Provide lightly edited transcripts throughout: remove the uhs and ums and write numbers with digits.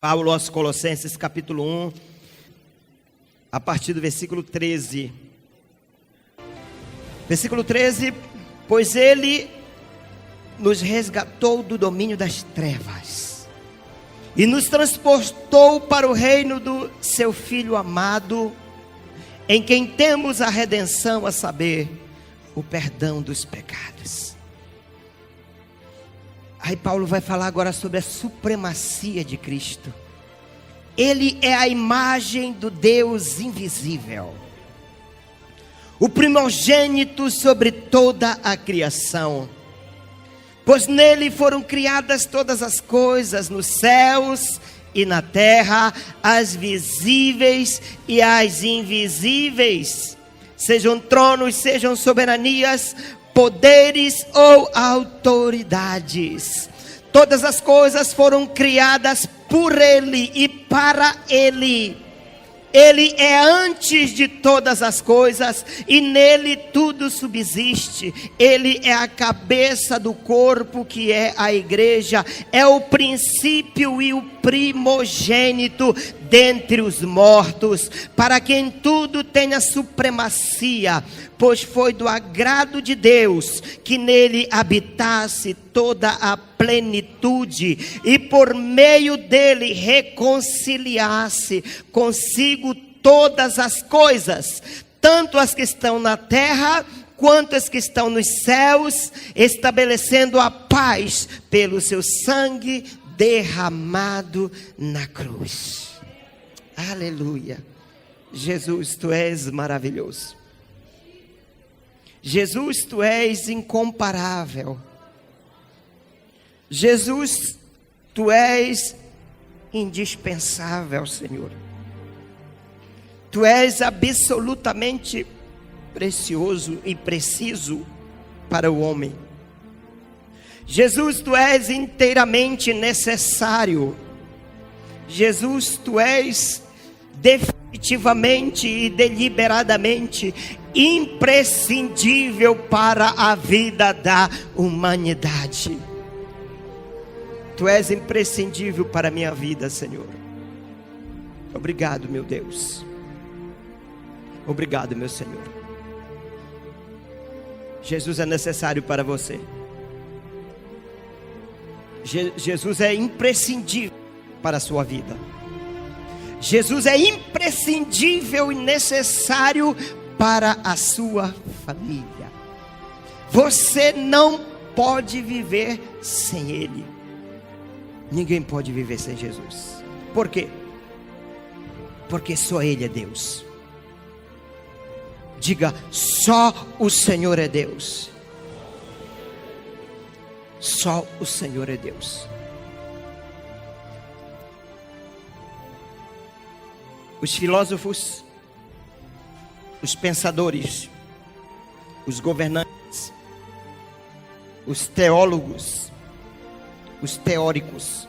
Paulo aos Colossenses capítulo 1, a partir do versículo 13. Versículo 13, pois ele nos resgatou do domínio das trevas e nos transportou para o reino do seu Filho amado, em quem temos a redenção, a saber, o perdão dos pecados. Aí Paulo vai falar agora sobre a supremacia de Cristo. Ele é a imagem do Deus invisível, o primogênito sobre toda a criação, pois nele foram criadas todas as coisas nos céus e na terra, as visíveis e as invisíveis, sejam tronos, sejam soberanias, poderes ou autoridades. Todas as coisas foram criadas por ele e para ele. Ele é antes de todas as coisas e nele tudo subsiste. Ele é a cabeça do corpo, que é a igreja. É o princípio e o primogênito dentre os mortos, para que em tudo tenha supremacia, pois foi do agrado de Deus que nele habitasse toda a plenitude, e por meio dele reconciliasse consigo todas as coisas, tanto as que estão na terra quanto as que estão nos céus, estabelecendo a paz pelo seu sangue derramado na cruz. Aleluia. Jesus, tu és maravilhoso. Jesus, tu és incomparável. Jesus, tu és indispensável, Senhor. Tu és absolutamente precioso e preciso para o homem. Jesus, tu és inteiramente necessário. Jesus, tu és definitivamente e deliberadamente imprescindível para a vida da humanidade. Tu és imprescindível para a minha vida, Senhor. Obrigado, meu Deus. Obrigado, meu Senhor. Jesus é necessário para você. Jesus é imprescindível para a sua vida. Jesus é imprescindível e necessário para a sua família. Você não pode viver sem Ele. Ninguém pode viver sem Jesus. Por quê? Porque só Ele é Deus. Diga, só o Senhor é Deus. Só o Senhor é Deus. Os filósofos, os pensadores, os governantes, os teólogos, os teóricos,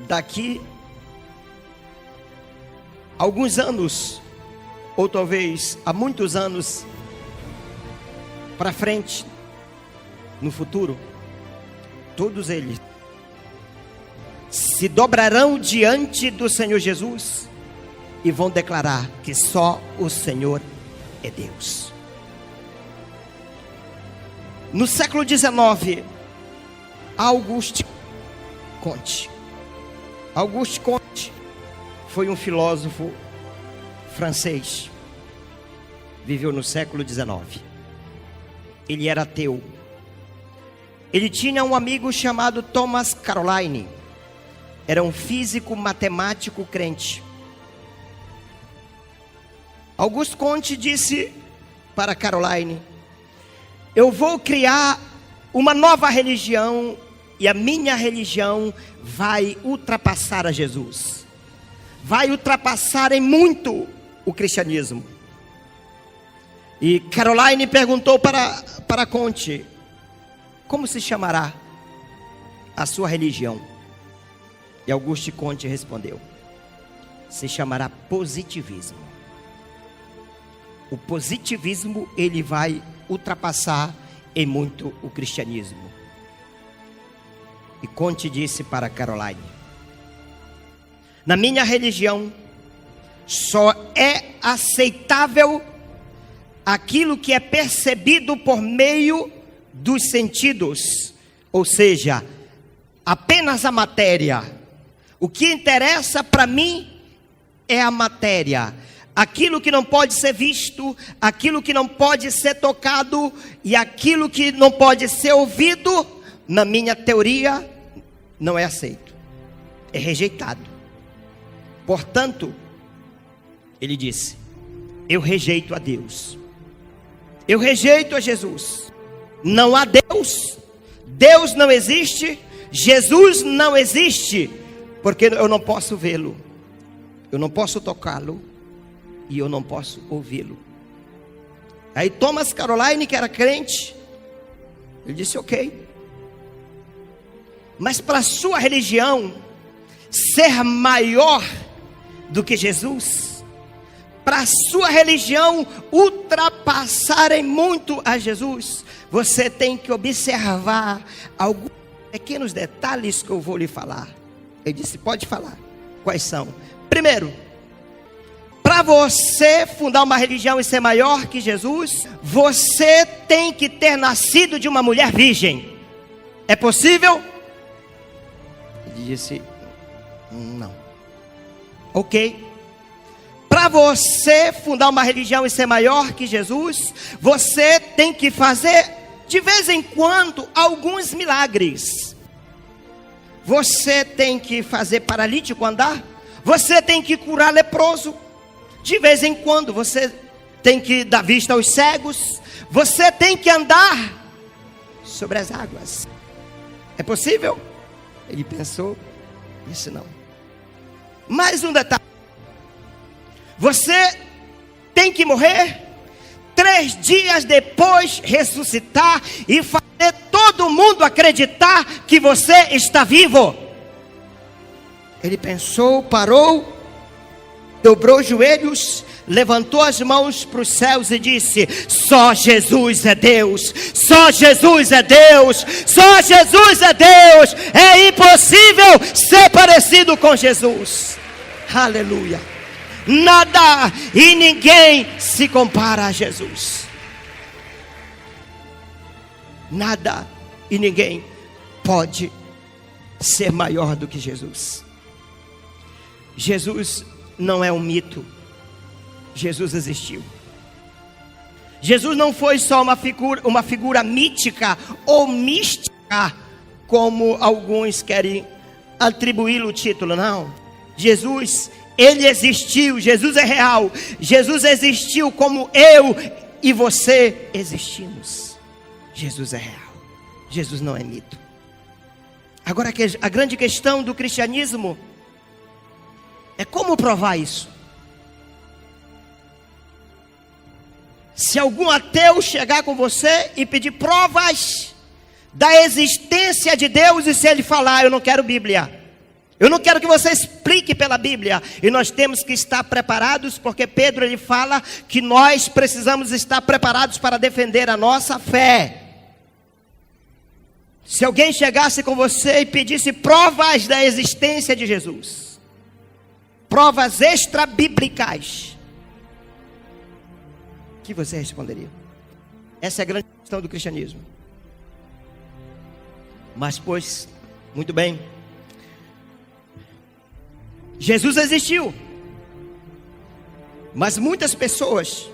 daqui a alguns anos, ou talvez há muitos anos para frente, no futuro, todos eles se dobrarão diante do Senhor Jesus e vão declarar que só o Senhor é Deus. No século XIX, Auguste Comte foi um filósofo francês, viveu no século XIX. Ele era ateu. Ele tinha um amigo chamado Thomas Caroline. Era um físico matemático crente. Auguste Comte disse para Caroline: eu vou criar uma nova religião e a minha religião vai ultrapassar a Jesus. Vai ultrapassar em muito o cristianismo. E Caroline perguntou para Comte: como se chamará a sua religião? E Auguste Comte respondeu: se chamará positivismo. O positivismo, ele vai ultrapassar em muito o cristianismo. E Conte disse para Caroline: na minha religião, só é aceitável aquilo que é percebido por meio dos sentidos, ou seja, apenas a matéria. O que interessa para mim é a matéria. Aquilo que não pode ser visto, aquilo que não pode ser tocado e aquilo que não pode ser ouvido, na minha teoria, não é aceito, é rejeitado. Portanto, ele disse: eu rejeito a Deus, eu rejeito a Jesus. Não há Deus, Deus não existe, Jesus não existe, porque eu não posso vê-lo, eu não posso tocá-lo e eu não posso ouvi-lo. Aí Thomas Caroline, que era crente, ele disse: ok, mas para a sua religião ser maior do que Jesus, para a sua religião ultrapassarem muito a Jesus, você tem que observar alguns pequenos detalhes que eu vou lhe falar. Ele disse: pode falar. Quais são? Primeiro, para você fundar uma religião e ser maior que Jesus, você tem que ter nascido de uma mulher virgem. É possível? Ele disse: não. Ok. Para você fundar uma religião e ser maior que Jesus, você tem que fazer de vez em quando alguns milagres. Você tem que fazer paralítico andar, você tem que curar leproso, de vez em quando você tem que dar vista aos cegos, você tem que andar sobre as águas. É possível? Ele pensou: isso não. Mais um detalhe: você tem que morrer, 3 dias depois ressuscitar e fazer todo mundo acreditar que você está vivo. Ele pensou, parou, dobrou os joelhos, levantou as mãos para os céus e disse: só Jesus é Deus, só Jesus é Deus, só Jesus é Deus. É impossível ser parecido com Jesus. Aleluia. Nada e ninguém se compara a Jesus. Nada e ninguém pode ser maior do que Jesus. Jesus não é um mito. Jesus existiu. Jesus não foi só uma figura mítica ou mística, como alguns querem atribuí-lo o título. Não. Jesus, ele existiu. Jesus é real. Jesus existiu como eu e você existimos. Jesus é real. Jesus não é mito. Agora, a grande questão do cristianismo é como provar isso. Se algum ateu chegar com você e pedir provas da existência de Deus, e se ele falar: eu não quero Bíblia, eu não quero que você explique pela Bíblia. E nós temos que estar preparados, porque Pedro, ele fala que nós precisamos estar preparados para defender a nossa fé. Se alguém chegasse com você e pedisse provas da existência de Jesus, provas extra-bíblicas, o que você responderia? Essa é a grande questão do cristianismo. Mas, pois, muito bem, Jesus existiu, mas muitas pessoas,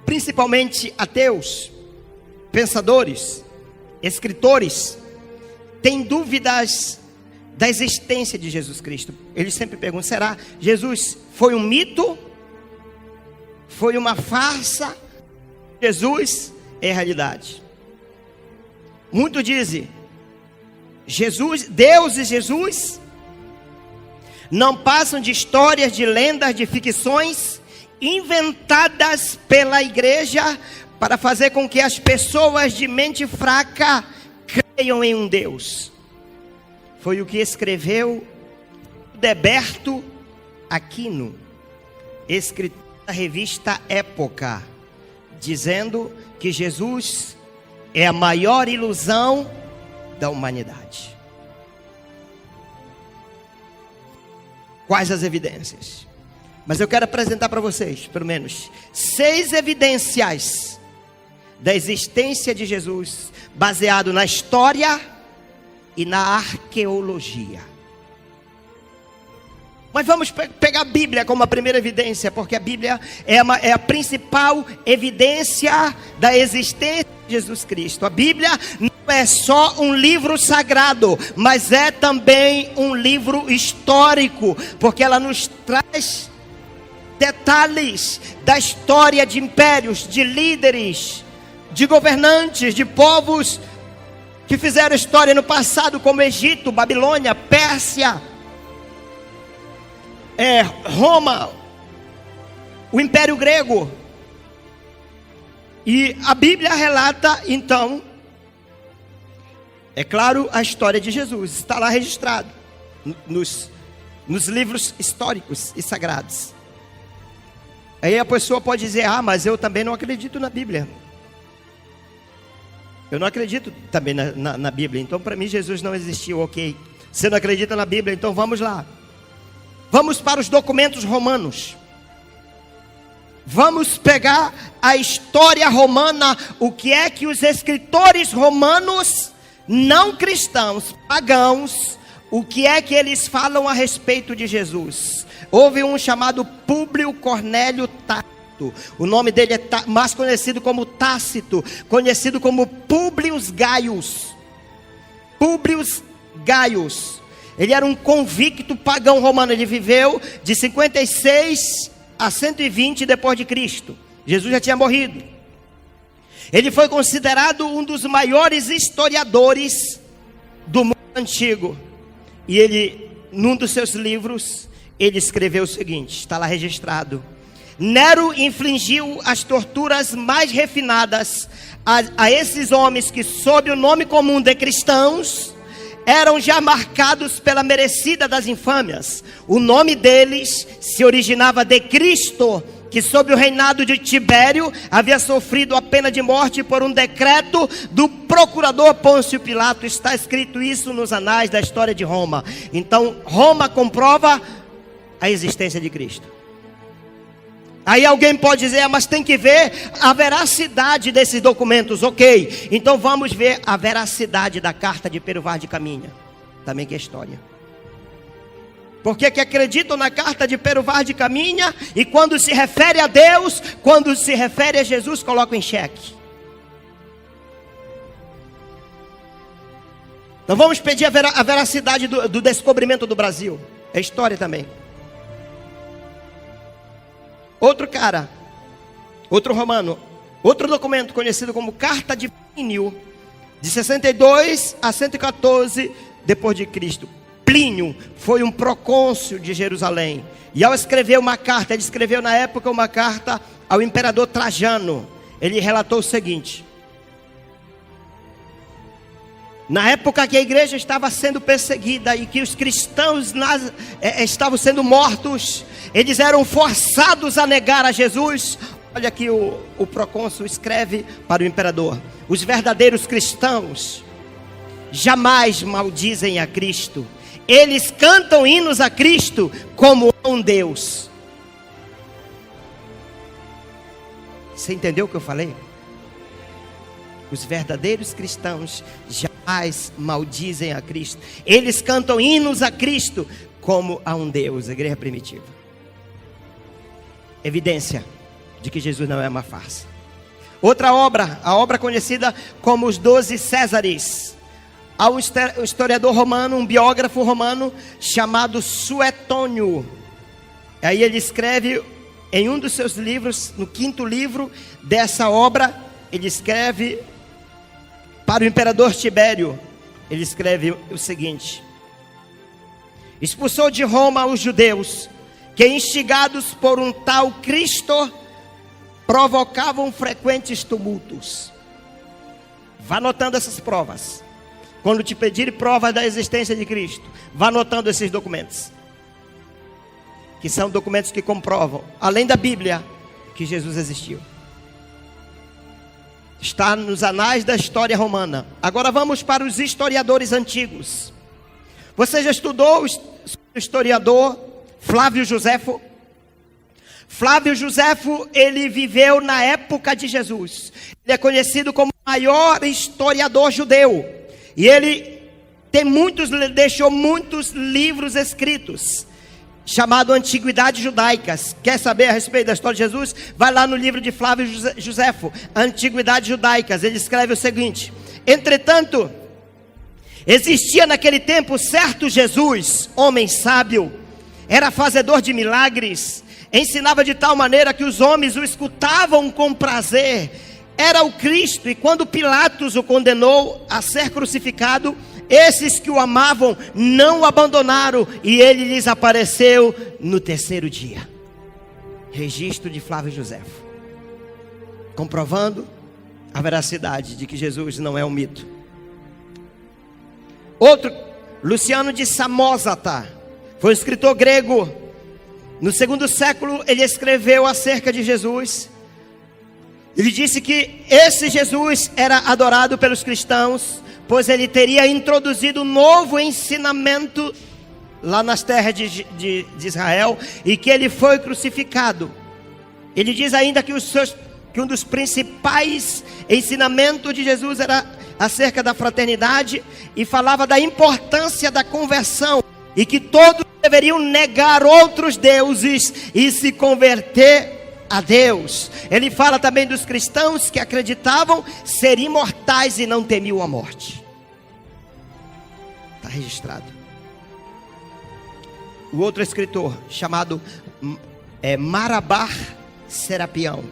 principalmente ateus, pensadores, escritores, têm dúvidas da existência de Jesus Cristo. Eles sempre perguntam: será Jesus foi um mito? Foi uma farsa? Jesus é a realidade. Muitos dizem: Jesus, Deus e Jesus não passam de histórias, de lendas, de ficções inventadas pela igreja para fazer com que as pessoas de mente fraca creiam em um Deus. Foi o que escreveu Deberto Aquino, escritor da revista Época, dizendo que Jesus é a maior ilusão da humanidade. quais as evidências. Mas eu quero apresentar para vocês, pelo menos, 6 evidências da existência de Jesus, baseado na história e na arqueologia. Mas vamos pegar a Bíblia como a primeira evidência, porque a Bíblia é a principal evidência da existência de Jesus Cristo. A Bíblia não é só um livro sagrado, mas é também um livro histórico, porque ela nos traz detalhes da história de impérios, de líderes, de governantes, de povos que fizeram história no passado, como Egito, Babilônia, Pérsia, Roma, o Império Grego. E a Bíblia relata, então, é claro, a história de Jesus. Está lá registrado nos livros históricos e sagrados. Aí a pessoa pode dizer: mas eu também não acredito na Bíblia. Eu não acredito também na Bíblia. Então para mim Jesus não existiu, ok. Você não acredita na Bíblia? Então vamos lá. Vamos para os documentos romanos. Vamos pegar a história romana. O que é que os escritores romanos, não cristãos, pagãos, o que é que eles falam a respeito de Jesus? Houve um chamado Públio Cornélio Tácito. O nome dele é mais conhecido como Tácito, conhecido como Publius Gaius. Publius Gaius. Ele era um convicto pagão romano. Ele viveu de 56 a 120 depois de Cristo. Jesus já tinha morrido. Ele foi considerado um dos maiores historiadores do mundo antigo. E ele, num dos seus livros, ele escreveu o seguinte, está lá registrado: Nero infligiu as torturas mais refinadas a esses homens que, sob o nome comum de cristãos, eram já marcados pela merecida das infâmias. O nome deles se originava de Cristo, que sob o reinado de Tibério havia sofrido a pena de morte por um decreto do procurador Pôncio Pilato. Está escrito isso nos anais da história de Roma. Então Roma comprova a existência de Cristo. Aí alguém pode dizer: mas tem que ver a veracidade desses documentos. Ok, então vamos ver a veracidade da carta de Pero Vaz de Caminha, também que é história. Por que acreditam na carta de Pero Vaz de Caminha? E quando se refere a Deus, quando se refere a Jesus, colocam em xeque. Então vamos pedir a veracidade do descobrimento do Brasil. É história também. Outro cara, outro romano, outro documento conhecido como Carta de Plínio, de 62 a 114 depois de Cristo. Plínio foi um procônsul de Jerusalém. E ao escrever uma carta, ele escreveu na época uma carta ao imperador Trajano. Ele relatou o seguinte: na época que a igreja estava sendo perseguida e que os cristãos estavam sendo mortos, eles eram forçados a negar a Jesus. Olha aqui o procônsul escreve para o imperador: os verdadeiros cristãos jamais maldizem a Cristo. Eles cantam hinos a Cristo como a um Deus. Você entendeu o que eu falei? Os verdadeiros cristãos jamais maldizem a Cristo. Eles cantam hinos a Cristo como a um Deus. A igreja primitiva. Evidência de que Jesus não é uma farsa. Outra obra, a obra conhecida como os 12 Césares. Há um historiador romano, um biógrafo romano chamado Suetônio. Aí ele escreve em um dos seus livros, no 5º livro dessa obra, ele escreve para o imperador Tibério. Ele escreve o seguinte: expulsou de Roma os judeus, que instigados por um tal Cristo, provocavam frequentes tumultos. Vá anotando essas provas. Quando te pedirem provas da existência de Cristo, vá anotando esses documentos, que são documentos que comprovam, além da Bíblia, que Jesus existiu. Está nos anais da história romana. Agora vamos para os historiadores antigos. Você já estudou o historiador Flávio Josefo. Flávio Josefo, ele viveu na época de Jesus. Ele é conhecido como o maior historiador judeu. E ele deixou muitos livros escritos, chamado Antiguidades Judaicas. Quer saber a respeito da história de Jesus? Vai lá no livro de Flávio Josefo, Antiguidades Judaicas. Ele escreve o seguinte: entretanto, existia naquele tempo certo Jesus, homem sábio, era fazedor de milagres, ensinava de tal maneira que os homens o escutavam com prazer. Era o Cristo, e quando Pilatos o condenou a ser crucificado, esses que o amavam não o abandonaram, e ele lhes apareceu no terceiro dia. Registro de Flávio Josefo, comprovando a veracidade de que Jesus não é um mito. Outro, Luciano de Samosata, foi um escritor grego. No segundo século ele escreveu acerca de Jesus. Ele disse que esse Jesus era adorado pelos cristãos, pois ele teria introduzido um novo ensinamento lá nas terras de Israel, e que ele foi crucificado. Ele diz ainda que um dos principais ensinamentos de Jesus era acerca da fraternidade, e falava da importância da conversão, e que todos deveriam negar outros deuses e se converter a Deus. Ele fala também dos cristãos que acreditavam ser imortais e não temiam a morte. Está registrado. O outro escritor, chamado Marabar Serapião,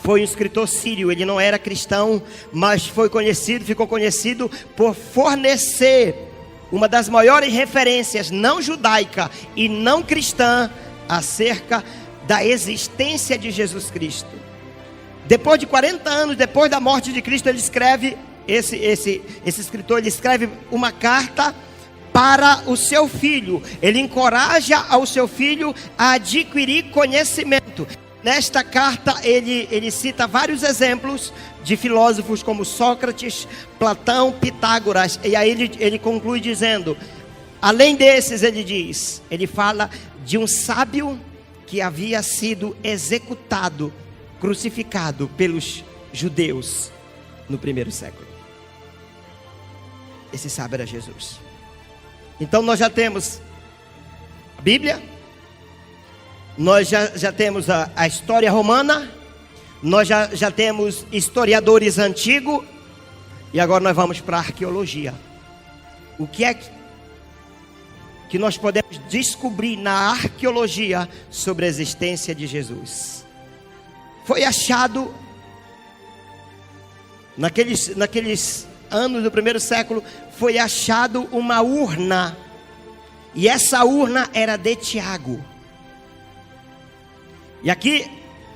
foi um escritor sírio. Ele não era cristão, mas ficou conhecido por fornecer uma das maiores referências não judaica e não cristã acerca da existência de Jesus Cristo. Depois de 40 anos, depois da morte de Cristo, ele escreve, esse escritor, ele escreve uma carta para o seu filho. Ele encoraja ao seu filho a adquirir conhecimento. Nesta carta ele cita vários exemplos de filósofos como Sócrates, Platão, Pitágoras. E aí ele conclui dizendo, além desses, ele fala de um sábio que havia sido executado, crucificado pelos judeus no primeiro século. Esse sábio era Jesus. Então nós já temos a Bíblia, nós já temos a história romana, nós já temos historiadores antigos, e agora nós vamos para a arqueologia. O que é que nós podemos descobrir na arqueologia sobre a existência de Jesus? Foi achado, naqueles anos do primeiro século, foi achado uma urna, e essa urna era de Tiago. E aqui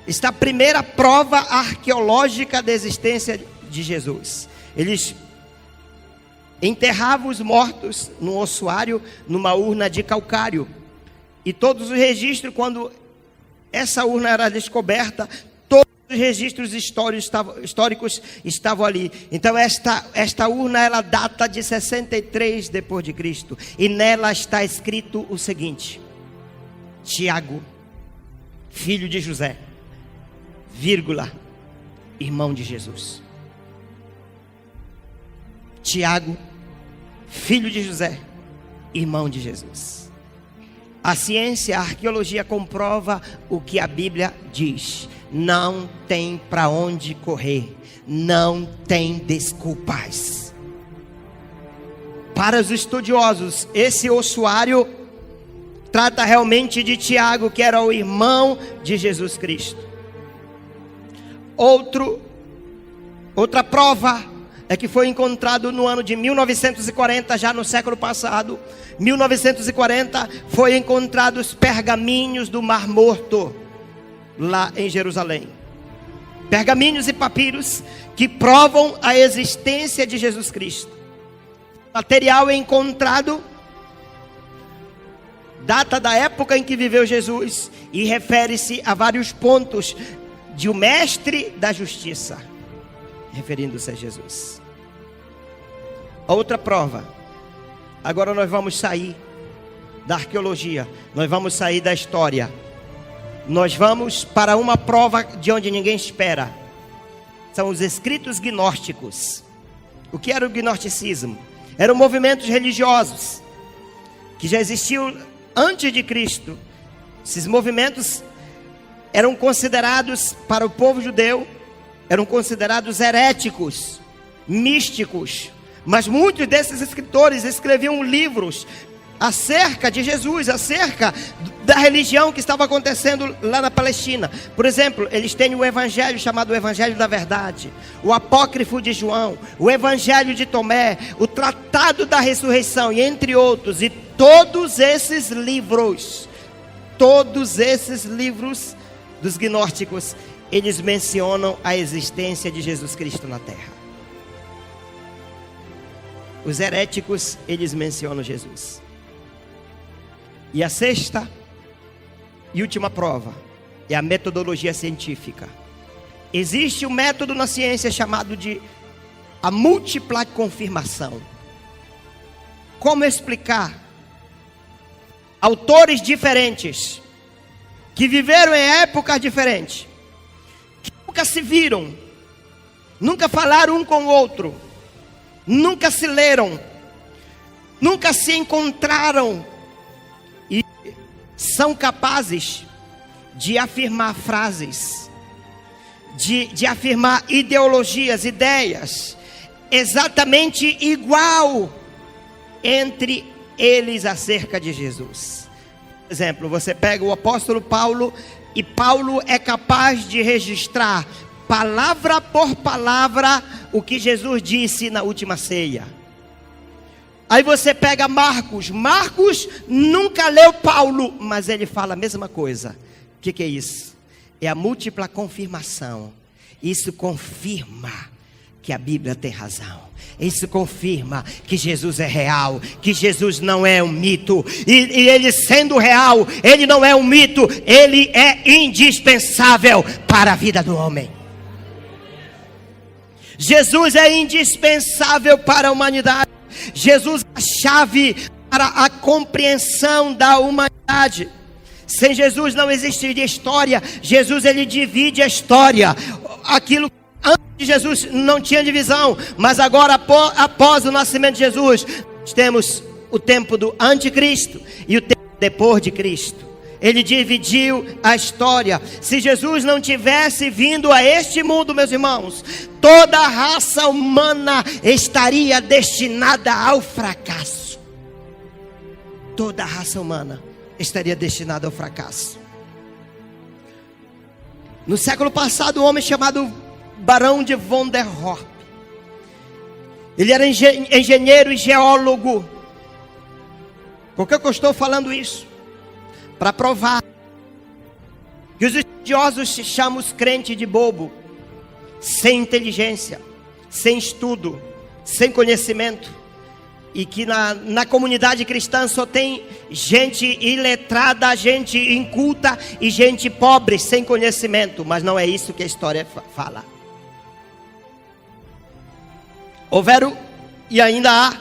está a primeira prova arqueológica da existência de Jesus. Eles enterravam os mortos no ossuário, numa urna de calcário. E todos os registros, quando essa urna era descoberta, todos os registros históricos estavam ali. Então esta urna, ela data de 63 depois de Cristo. E nela está escrito o seguinte: Tiago, filho de José, vírgula, irmão de Jesus. Tiago, filho de José, irmão de Jesus. A ciência, a arqueologia comprova o que a Bíblia diz. Não tem para onde correr, não tem desculpas. Para os estudiosos, esse ossuário trata realmente de Tiago, que era o irmão de Jesus Cristo. Outra prova é que foi encontrado no ano de 1940, já no século passado. 1940, foi encontrado os pergaminhos do Mar Morto, lá em Jerusalém. Pergaminhos e papiros que provam a existência de Jesus Cristo. O material é encontrado, data da época em que viveu Jesus, e refere-se a vários pontos de o mestre da justiça, referindo-se a Jesus. A outra prova, agora nós vamos sair da arqueologia, nós vamos sair da história. Nós vamos para uma prova de onde ninguém espera. São os escritos gnósticos. O que era o gnosticismo? Eram movimentos religiosos que já existiam antes de Cristo. Esses movimentos eram considerados, para o povo judeu, eram considerados heréticos, místicos. Mas muitos desses escritores escreviam livros acerca de Jesus, acerca da religião que estava acontecendo lá na Palestina. Por exemplo, eles têm o evangelho chamado o Evangelho da Verdade, o Apócrifo de João, o Evangelho de Tomé, o Tratado da Ressurreição, e entre outros. E todos esses livros dos gnósticos, eles mencionam a existência de Jesus Cristo na terra. Os heréticos, eles mencionam Jesus. E a sexta e última prova é a metodologia científica. Existe um método na ciência chamado de a múltipla confirmação. Como explicar? Autores diferentes, que viveram em épocas diferentes, que nunca se viram, nunca falaram um com o outro, nunca se leram, nunca se encontraram, e são capazes de afirmar frases, de afirmar ideologias, ideias, exatamente igual entre eles acerca de Jesus. Por exemplo, você pega o apóstolo Paulo, e Paulo é capaz de registrar palavra por palavra o que Jesus disse na última ceia. Aí você pega Marcos nunca leu Paulo, mas ele fala a mesma coisa. O que é isso? É a múltipla confirmação. Isso confirma que a Bíblia tem razão. Isso confirma que Jesus é real, que Jesus não é um mito. E ele sendo real, ele não é um mito, ele é indispensável para a vida do homem. Jesus é indispensável para a humanidade. Jesus é a chave para a compreensão da humanidade. Sem Jesus não existiria história. Jesus, ele divide a história. Aquilo antes de Jesus não tinha divisão, mas agora após o nascimento de Jesus, nós temos o tempo do anticristo e o tempo depois de Cristo. Ele dividiu a história. Se Jesus não tivesse vindo a este mundo, meus irmãos, toda a raça humana estaria destinada ao fracasso. Toda a raça humana estaria destinada ao fracasso. No século passado, um homem chamado Barão de von der Horp, ele era engenheiro e geólogo. Por que eu estou falando isso? Para provar que os estudiosos chamam os crentes de bobo, sem inteligência, sem estudo, sem conhecimento, e que na comunidade cristã só tem gente iletrada, gente inculta e gente pobre, sem conhecimento. Mas não é isso que a história fala. Houveram e ainda há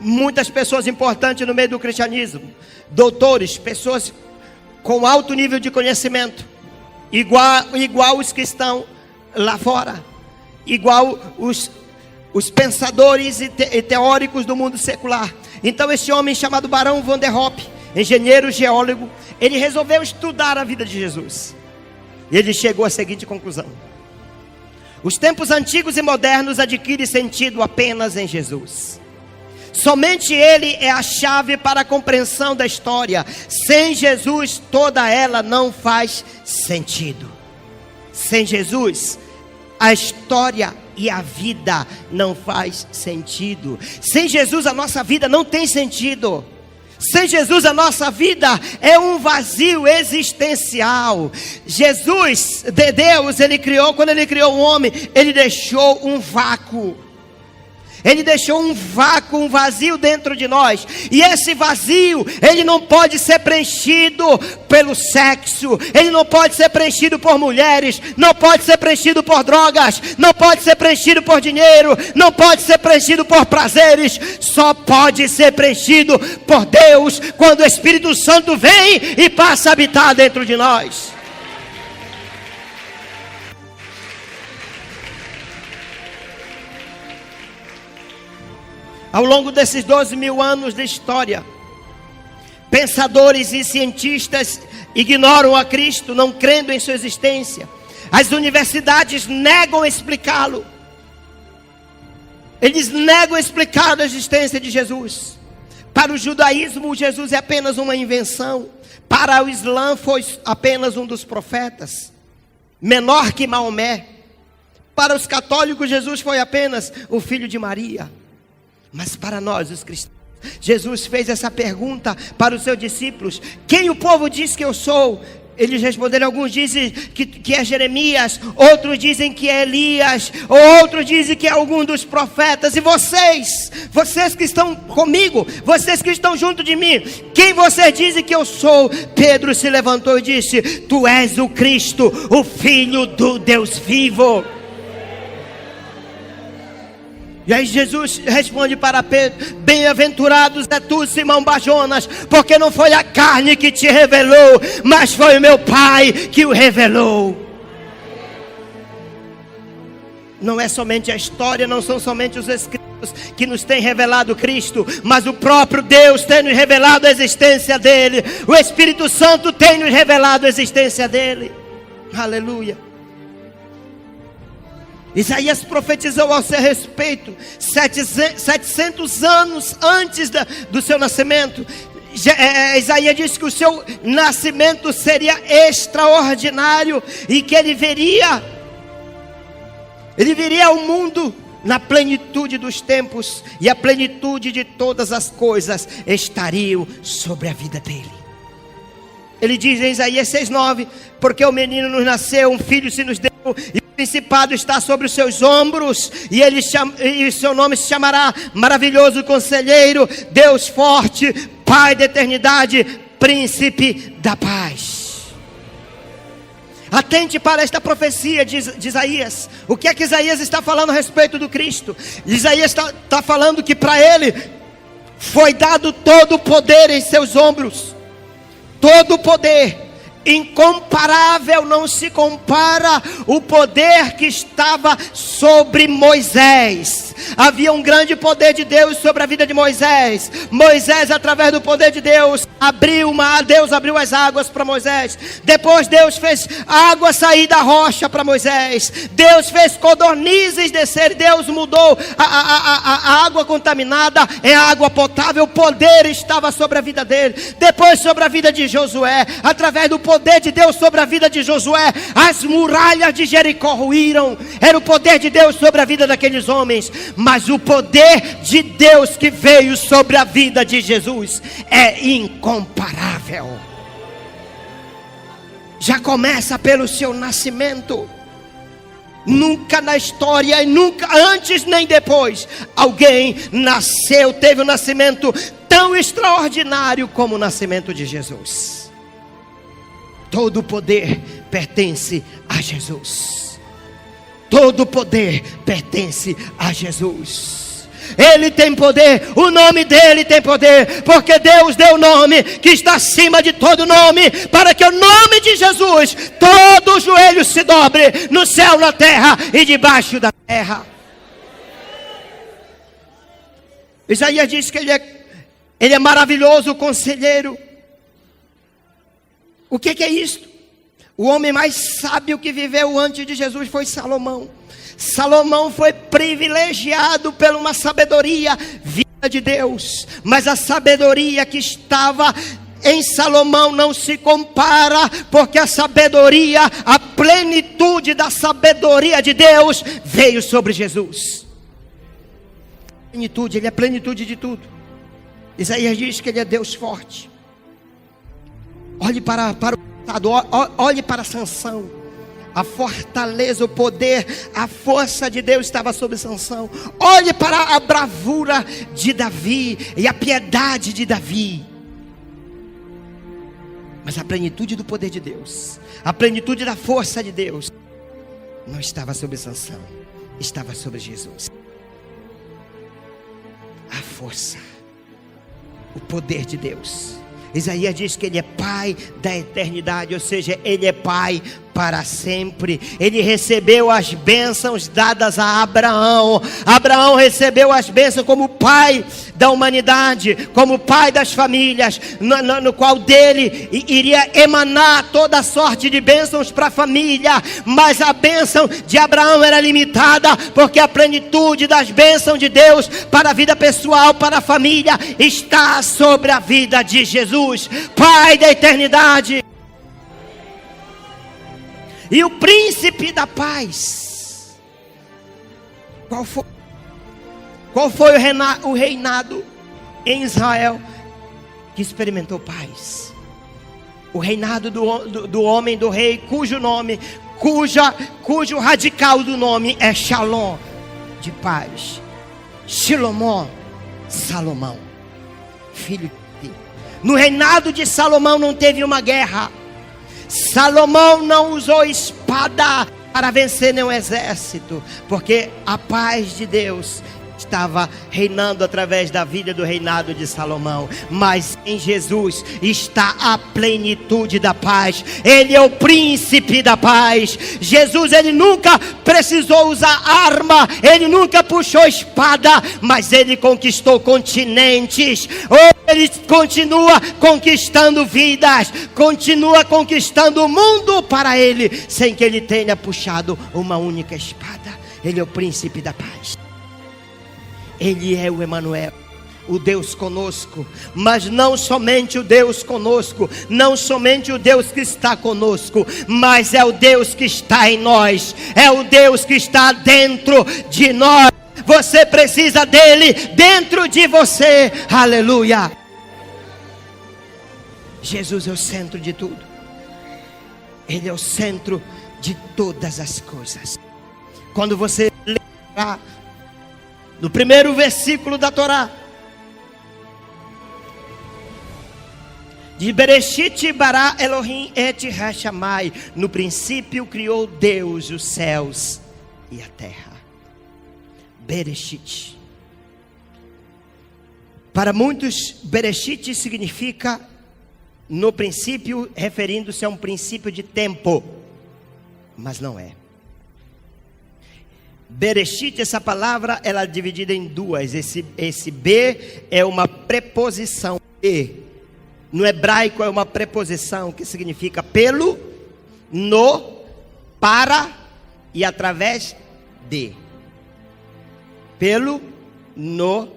muitas pessoas importantes no meio do cristianismo, doutores, pessoas com alto nível de conhecimento, igual os que estão lá fora, igual os pensadores e teóricos do mundo secular. Então esse homem chamado Barão von der Horp, engenheiro geólogo, ele resolveu estudar a vida de Jesus. E ele chegou à seguinte conclusão: os tempos antigos e modernos adquirem sentido apenas em Jesus. Somente Ele é a chave para a compreensão da história. Sem Jesus, toda ela não faz sentido. Sem Jesus, a história e a vida não faz sentido. Sem Jesus, a nossa vida não tem sentido. Sem Jesus, a nossa vida é um vazio existencial. Jesus, de Deus, quando Ele criou o homem, Ele deixou um vácuo. Ele deixou um vácuo, um vazio dentro de nós. E esse vazio, ele não pode ser preenchido pelo sexo. Ele não pode ser preenchido por mulheres. Não pode ser preenchido por drogas. Não pode ser preenchido por dinheiro. Não pode ser preenchido por prazeres. Só pode ser preenchido por Deus, quando o Espírito Santo vem e passa a habitar dentro de nós. Ao longo desses 12 mil anos de história, pensadores e cientistas ignoram a Cristo, não crendo em sua existência. As universidades negam explicá-lo. Eles negam explicar a existência de Jesus. Para o judaísmo, Jesus é apenas uma invenção. Para o Islã, foi apenas um dos profetas, menor que Maomé. Para os católicos, Jesus foi apenas o filho de Maria. Mas para nós, os cristãos, Jesus fez essa pergunta para os seus discípulos: quem o povo diz que eu sou? Eles responderam, alguns dizem que é Jeremias, outros dizem que é Elias, outros dizem que é algum dos profetas. E vocês que estão comigo, vocês que estão junto de mim, quem vocês dizem que eu sou? Pedro se levantou e disse: tu és o Cristo, o Filho do Deus vivo. E aí Jesus responde para Pedro: bem-aventurados é tu, Simão Bajonas, porque não foi a carne que te revelou, mas foi o meu Pai que o revelou. Não é somente a história, não são somente os escritos que nos têm revelado Cristo, mas o próprio Deus tem nos revelado a existência dele. O Espírito Santo tem nos revelado a existência dele. Aleluia. Isaías profetizou ao seu respeito 700 anos antes do seu nascimento. Isaías disse que o seu nascimento seria extraordinário e que ele viria ao mundo na plenitude dos tempos, e a plenitude de todas as coisas estariam sobre a vida dele. Ele diz em Isaías 6:9: porque o menino nos nasceu, um filho se nos deu, e o principado está sobre os seus ombros, e seu nome se chamará Maravilhoso Conselheiro, Deus Forte, Pai da Eternidade, Príncipe da Paz. Atente para esta profecia de Isaías. O que é que Isaías está falando a respeito do Cristo? Isaías está falando que para ele foi dado todo o poder em seus ombros. Todo o poder, incomparável, não se compara o poder que estava sobre Moisés. Havia um grande poder de Deus sobre a vida de Moisés. Moisés, através do poder de Deus, Deus abriu as águas para Moisés. Depois Deus fez água sair da rocha para Moisés. Deus fez codornizes descer. Deus mudou a água contaminada em água potável. O poder estava sobre a vida dele. Depois sobre a vida de Josué, através do poder de Deus sobre a vida de Josué, as muralhas de Jericó ruíram. Era o poder de Deus sobre a vida daqueles homens. Mas o poder de Deus que veio sobre a vida de Jesus é incomparável. Já começa pelo seu nascimento. Nunca na história, e nunca antes nem depois, alguém teve um nascimento tão extraordinário como o nascimento de Jesus. Todo o poder pertence a Jesus. Todo o poder pertence a Jesus. Ele tem poder, o nome dele tem poder, porque Deus deu o nome que está acima de todo nome, para que o nome de Jesus, todo o joelho se dobre, no céu, na terra e debaixo da terra. Isaías diz que ele é maravilhoso conselheiro. O que é isto? O homem mais sábio que viveu antes de Jesus foi Salomão. Salomão foi privilegiado por uma sabedoria vinda de Deus. Mas a sabedoria que estava em Salomão não se compara, porque a sabedoria, a plenitude da sabedoria de Deus veio sobre Jesus. Plenitude, ele é a plenitude de tudo. Isaías diz que ele é Deus forte. Olhe para o passado, olhe para Sansão. a fortaleza, o poder, a força de Deus estava sobre Sansão. Olhe para a bravura de Davi e a piedade de Davi. Mas a plenitude do poder de Deus, a plenitude da força de Deus, não estava sobre Sansão, estava sobre Jesus. A força, o poder de Deus. Isaías diz que Ele é Pai da eternidade, ou seja, Ele é Pai para sempre. Ele recebeu as bênçãos dadas a Abraão. Abraão recebeu as bênçãos como pai da humanidade, como pai das famílias, no qual dele iria emanar toda sorte de bênçãos para a família. Mas a bênção de Abraão era limitada, porque a plenitude das bênçãos de Deus para a vida pessoal, para a família, está sobre a vida de Jesus, Pai da eternidade. E o príncipe da paz, qual foi o reinado em Israel que experimentou paz? O reinado do homem, do rei, cujo radical do nome é Shalom, de paz. Shilomó, Salomão, filho de Deus. No reinado de Salomão não teve uma guerra. Salomão não usou espada para vencer nenhum exército, porque a paz de Deus estava reinando através da vida do reinado de Salomão. Mas em Jesus está a plenitude da paz. Ele é o príncipe da paz. Jesus, ele nunca precisou usar arma, ele nunca puxou espada, mas ele conquistou continentes. Ele continua conquistando vidas, continua conquistando o mundo para ele, sem que ele tenha puxado uma única espada. Ele é o príncipe da paz. Ele é o Emanuel, o Deus conosco. Mas não somente o Deus conosco, não somente o Deus que está conosco, mas é o Deus que está em nós, é o Deus que está dentro de nós. Você precisa dele dentro de você. Aleluia. Jesus é o centro de tudo. Ele é o centro de todas as coisas. Quando você lembrar no primeiro versículo da Torá, de Bereshit bara Elohim et Hashamai, no princípio criou Deus os céus e a terra. Bereshit. Para muitos, Bereshit significa no princípio, referindo-se a um princípio de tempo, mas não é. Bereshit, essa palavra, ela é dividida em duas. Esse B é uma preposição. E no hebraico é uma preposição que significa pelo, no, para e através de. Pelo, no,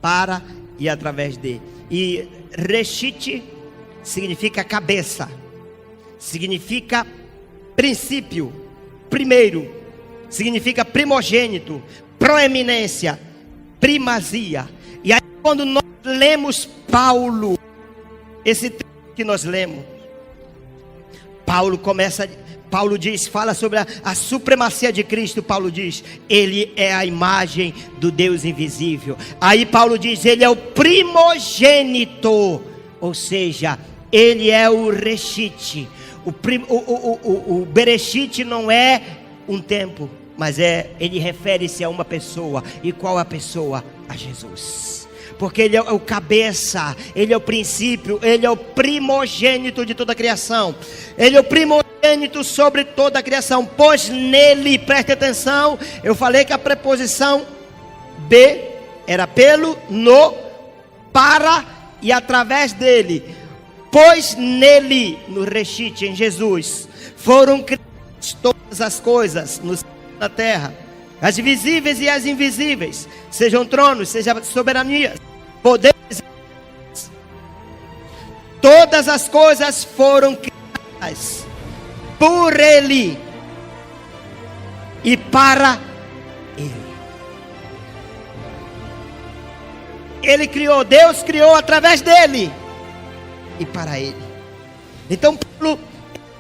para e através de. E Reshit significa cabeça, significa princípio, primeiro, significa primogênito, proeminência, primazia. E aí quando nós lemos Paulo, esse texto que nós lemos, Paulo diz, fala sobre a supremacia de Cristo. Paulo diz, ele é a imagem do Deus invisível. Aí Paulo diz, ele é o primogênito, ou seja, ele é o Reshit. O Bereshit não é um tempo, mas ele refere-se a uma pessoa. E qual a pessoa? A Jesus. Porque ele é o cabeça, ele é o princípio, ele é o primogênito de toda a criação. Ele é o primogênito sobre toda a criação. Pois nele, preste atenção, eu falei que a preposição B era pelo, no, para e através dele. Pois nele, no Reshit, em Jesus, foram criadas todas as coisas no céu e na terra, as visíveis e as invisíveis, sejam tronos, sejam soberanias, poderes. Todas as coisas foram criadas por ele e para ele. Ele criou, Deus criou através dele e para ele. Então Paulo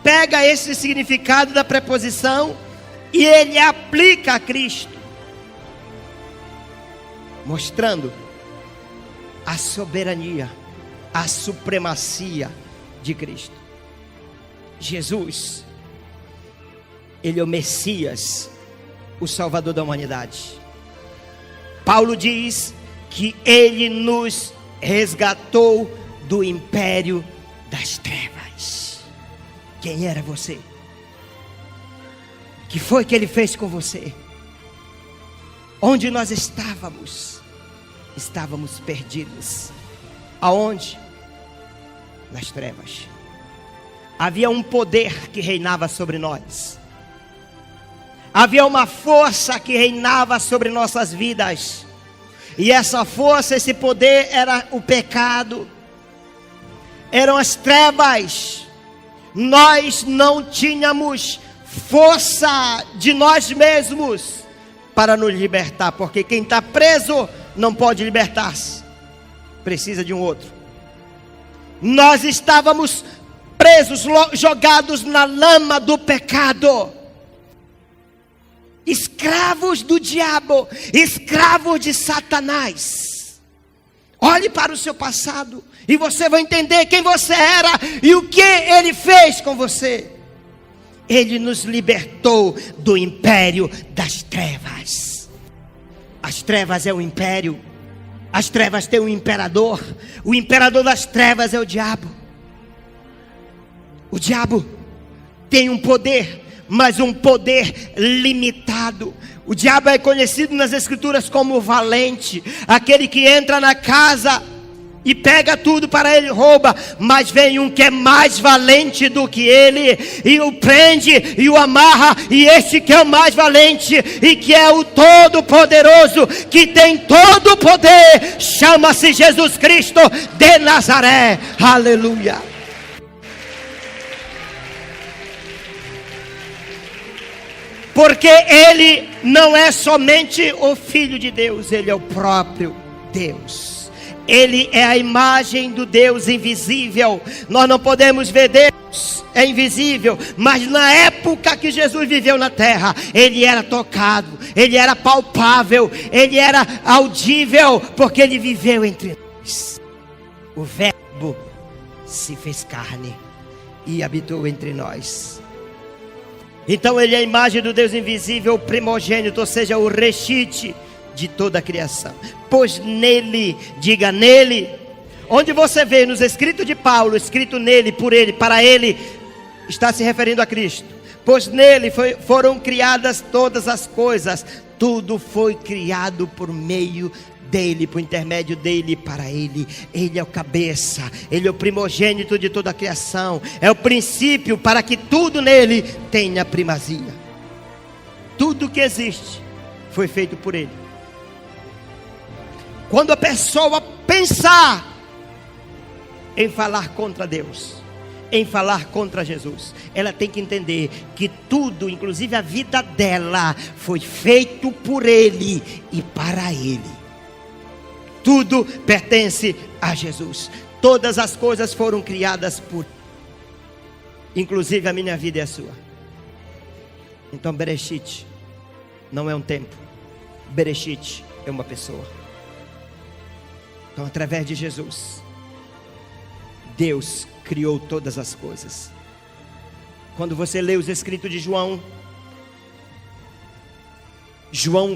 pega esse significado da preposição e ele aplica a Cristo, mostrando a soberania, a supremacia de Cristo. Jesus, ele é o Messias, o Salvador da humanidade. Paulo diz que ele nos resgatou do império das trevas. Quem era você? O que foi que ele fez com você? Onde nós estávamos? Estávamos perdidos. Aonde? Nas trevas. Havia um poder que reinava sobre nós. Havia uma força que reinava sobre nossas vidas. E essa força, esse poder era o pecado. Eram as trevas. Nós não tínhamos força de nós mesmos para nos libertar. Porque quem está preso não pode libertar-se. Precisa de um outro. Nós estávamos presos, jogados na lama do pecado. Escravos do diabo, escravos de Satanás. Olhe para o seu passado e você vai entender quem você era e o que ele fez com você. Ele nos libertou do império das trevas. As trevas é o império. As trevas têm um imperador. O imperador das trevas é o diabo. O diabo tem um poder, mas um poder limitado. O diabo é conhecido nas escrituras como valente, aquele que entra na casa e pega tudo para ele, rouba, mas vem um que é mais valente do que ele, e o prende e o amarra, e este que é o mais valente, e que é o todo-poderoso, que tem todo o poder, chama-se Jesus Cristo de Nazaré. Aleluia. Porque ele não é somente o Filho de Deus, ele é o próprio Deus. Ele é a imagem do Deus invisível. Nós não podemos ver Deus, é invisível. Mas na época que Jesus viveu na terra, ele era tocado, ele era palpável, ele era audível, porque ele viveu entre nós. O Verbo se fez carne e habitou entre nós. Então ele é a imagem do Deus invisível, o primogênito, ou seja, o rechite de toda a criação. Pois nele, diga nele, onde você vê nos escritos de Paulo, escrito nele, por ele, para ele, está se referindo a Cristo. Pois nele foram criadas todas as coisas, tudo foi criado por meio dele, por intermédio dele, para ele. Ele é o cabeça, ele é o primogênito de toda a criação, é o princípio para que tudo nele tenha primazia. Tudo que existe foi feito por ele. Quando a pessoa pensar em falar contra Deus, em falar contra Jesus, ela tem que entender que tudo, inclusive a vida dela, foi feito por ele e para ele. Tudo pertence a Jesus. Todas as coisas foram criadas por ele, inclusive a minha vida e a sua. Então Bereshit não é um tempo, Bereshit é uma pessoa. Então, através de Jesus, Deus criou todas as coisas. Quando você lê os escritos de João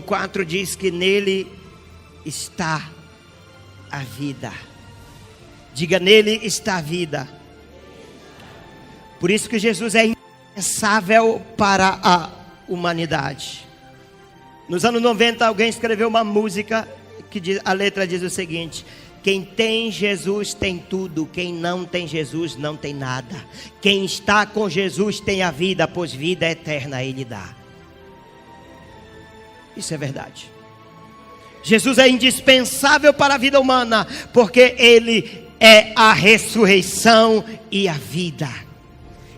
4 diz que nele está a vida. Diga, nele está a vida. Por isso que Jesus é indispensável para a humanidade. Nos anos 90, alguém escreveu uma música que diz, a letra diz o seguinte: quem tem Jesus tem tudo, quem não tem Jesus não tem nada. Quem está com Jesus tem a vida, pois vida eterna ele dá. Isso é verdade. Jesus é indispensável para a vida humana, porque ele é a ressurreição e a vida.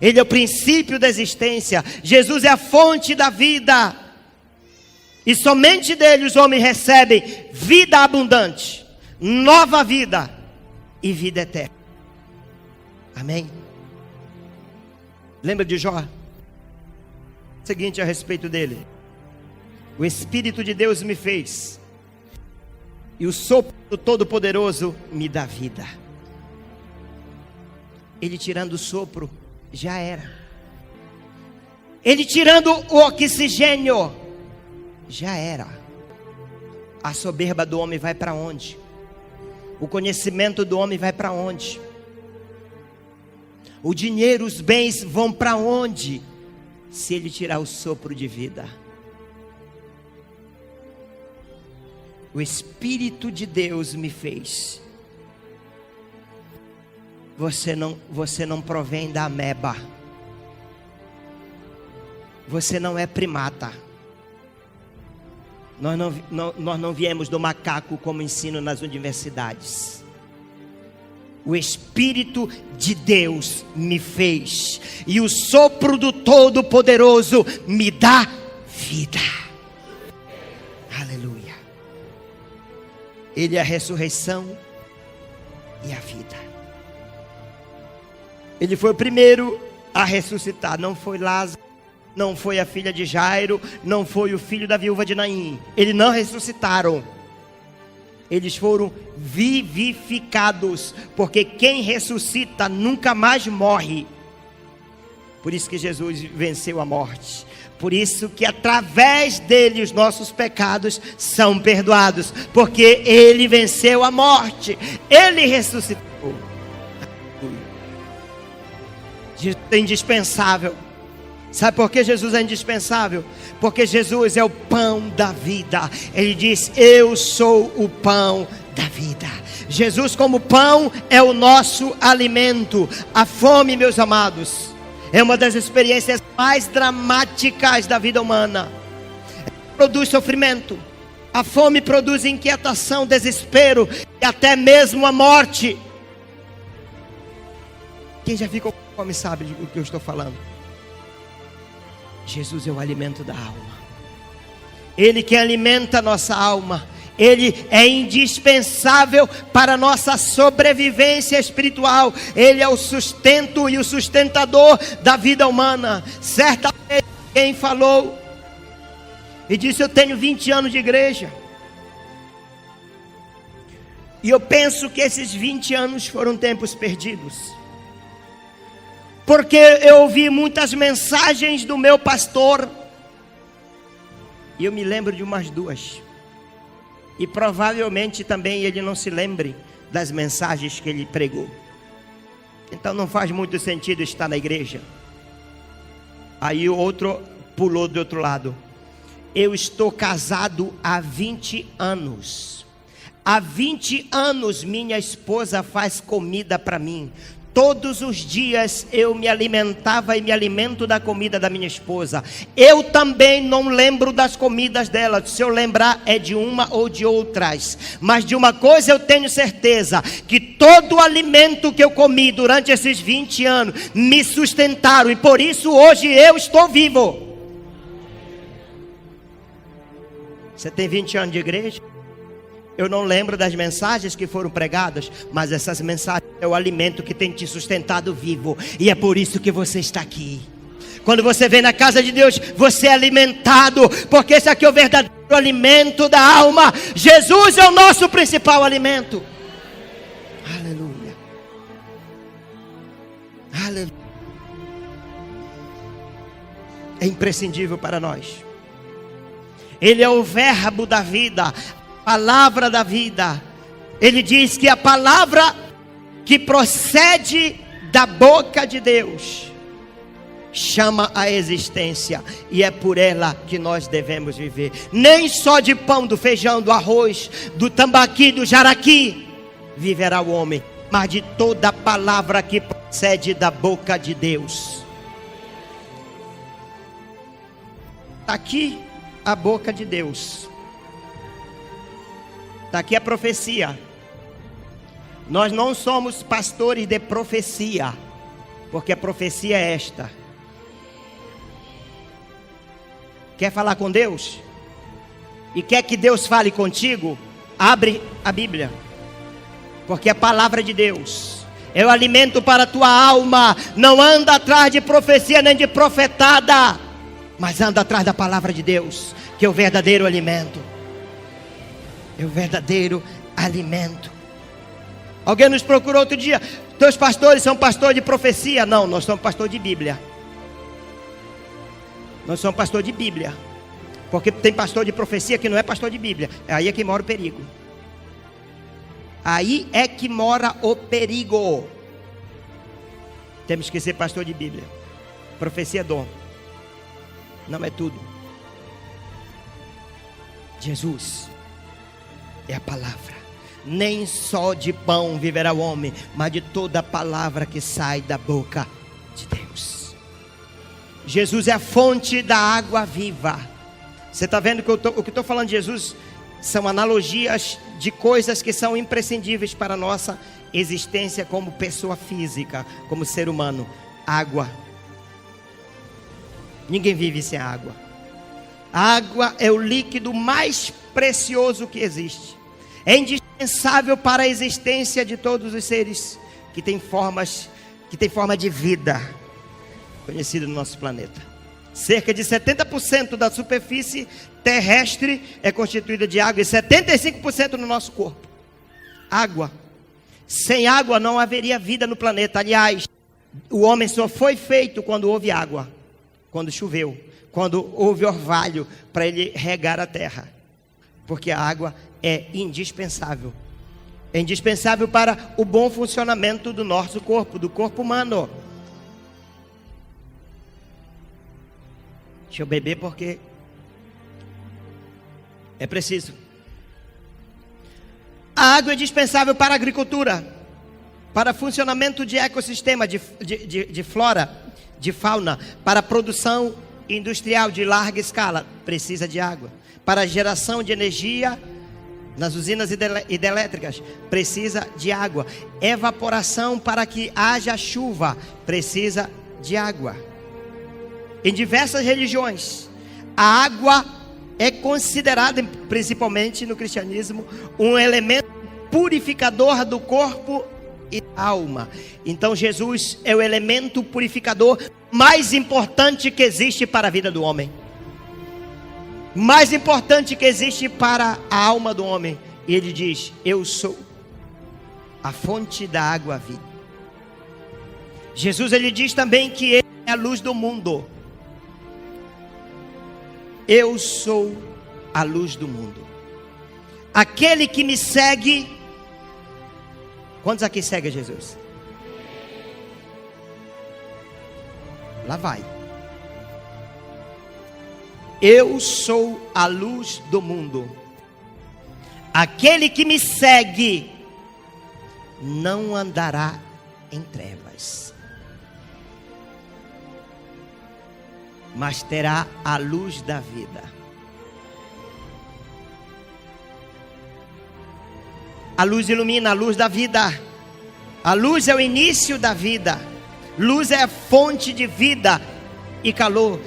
Ele é o princípio da existência. Jesus é a fonte da vida. E somente dele os homens recebem vida abundante, nova vida e vida eterna. Amém? Lembra de Jó? Seguinte a respeito dele: o Espírito de Deus me fez, e o sopro do Todo-Poderoso me dá vida. Ele tirando o sopro, já era. Ele tirando o oxigênio, já era. A soberba do homem vai para onde? O conhecimento do homem vai para onde? O dinheiro, os bens vão para onde? Se ele tirar o sopro de vida. O Espírito de Deus me fez. Você não provém da ameba. Você não é primata. Nós não viemos do macaco como ensino nas universidades. O Espírito de Deus me fez, e o sopro do Todo-Poderoso me dá vida. Aleluia. Ele é a ressurreição e a vida. Ele foi o primeiro a ressuscitar. Não foi Lázaro, não foi a filha de Jairo, não foi o filho da viúva de Naim. Eles não ressuscitaram. Eles foram vivificados, porque quem ressuscita nunca mais morre. Por isso que Jesus venceu a morte. Por isso que através dele os nossos pecados são perdoados, porque ele venceu a morte. Ele ressuscitou. Jesus é indispensável. Sabe por que Jesus é indispensável? Porque Jesus é o pão da vida. Ele diz: eu sou o pão da vida. Jesus como pão é o nosso alimento. A fome, meus amados, é uma das experiências mais dramáticas da vida humana. Produz sofrimento. A fome produz inquietação, desespero e até mesmo a morte. Quem já ficou com fome sabe do que eu estou falando. Jesus é o alimento da alma. Ele que alimenta a nossa alma. Ele é indispensável para a nossa sobrevivência espiritual. Ele é o sustento e o sustentador da vida humana. Certa vez alguém falou e disse: eu tenho 20 anos de igreja, e eu penso que esses 20 anos foram tempos perdidos, porque eu ouvi muitas mensagens do meu pastor, e eu me lembro de umas duas, e provavelmente também ele não se lembre das mensagens que ele pregou. Então não faz muito sentido estar na igreja. Aí o outro pulou do outro lado: eu estou casado há 20 anos. Há 20 anos minha esposa faz comida para mim. Todos os dias eu me alimentava e me alimento da comida da minha esposa. Eu também não lembro das comidas dela. Se eu lembrar é de uma ou de outras. Mas de uma coisa eu tenho certeza: que todo o alimento que eu comi durante esses 20 anos me sustentaram. E por isso hoje eu estou vivo. Você tem 20 anos de igreja? Eu não lembro das mensagens que foram pregadas, mas essas mensagens é o alimento que tem te sustentado vivo. E é por isso que você está aqui. Quando você vem na casa de Deus, você é alimentado, porque esse aqui é o verdadeiro alimento da alma. Jesus é o nosso principal alimento. Aleluia. Aleluia. É imprescindível para nós. Ele é o verbo da vida, palavra da vida. Ele diz que a palavra que procede da boca de Deus chama a existência, e é por ela que nós devemos viver. Nem só de pão, do feijão, do arroz, do tambaqui, do jaraqui viverá o homem, mas de toda a palavra que procede da boca de Deus. Está aqui a boca de Deus. Está aqui a profecia. Nós não somos pastores de profecia, porque a profecia é esta. Quer falar com Deus? E quer que Deus fale contigo? Abre a Bíblia, porque a palavra de Deus é o alimento para a tua alma. Não anda atrás de profecia nem de profetada, mas anda atrás da palavra de Deus, que é o verdadeiro alimento. É o verdadeiro alimento. Alguém nos procurou outro dia: teus pastores são pastores de profecia? Não, nós somos pastor de Bíblia. Nós somos pastor de Bíblia. Porque tem pastor de profecia que não é pastor de Bíblia. Aí é que mora o perigo. Aí é que mora o perigo. Temos que ser pastor de Bíblia. Profecia é dom, não é tudo. Jesus é a palavra. Nem só de pão viverá o homem, mas de toda a palavra que sai da boca de Deus. Jesus é a fonte da água viva. Você está vendo que o que estou falando de Jesus são analogias de coisas que são imprescindíveis para a nossa existência como pessoa física, como ser humano. Água. Ninguém vive sem água. A água é o líquido mais precioso que existe. É indispensável para a existência de todos os seres que têm forma de vida conhecida no nosso planeta. Cerca de 70% da superfície terrestre é constituída de água e 75% no nosso corpo. Água. Sem água não haveria vida no planeta. Aliás, o homem só foi feito quando houve água, quando choveu, quando houve orvalho para ele regar a terra. Porque a água é indispensável. É indispensável para o bom funcionamento do nosso corpo, do corpo humano. Deixa eu beber porque é preciso. A água é indispensável para a agricultura, para funcionamento de ecossistema, de flora, de fauna, para a produção industrial de larga escala, precisa de água. Para a geração de energia nas usinas hidrelétricas, precisa de água. Evaporação para que haja chuva, precisa de água. Em diversas religiões, a água é considerada, principalmente no cristianismo, um elemento purificador do corpo e da alma. Então Jesus é o elemento purificador mais importante que existe para a vida do homem. Mais importante que existe para a alma do homem. E ele diz: eu sou a fonte da água viva. Jesus, ele diz também que ele é a luz do mundo. Eu sou a luz do mundo. Aquele que me segue. Quantos aqui seguem Jesus? Lá vai. Eu sou a luz do mundo. Aquele que me segue não andará em trevas, mas terá a luz da vida. A luz ilumina, a luz da vida. A luz é o início da vida. Luz é a fonte de vida e calor.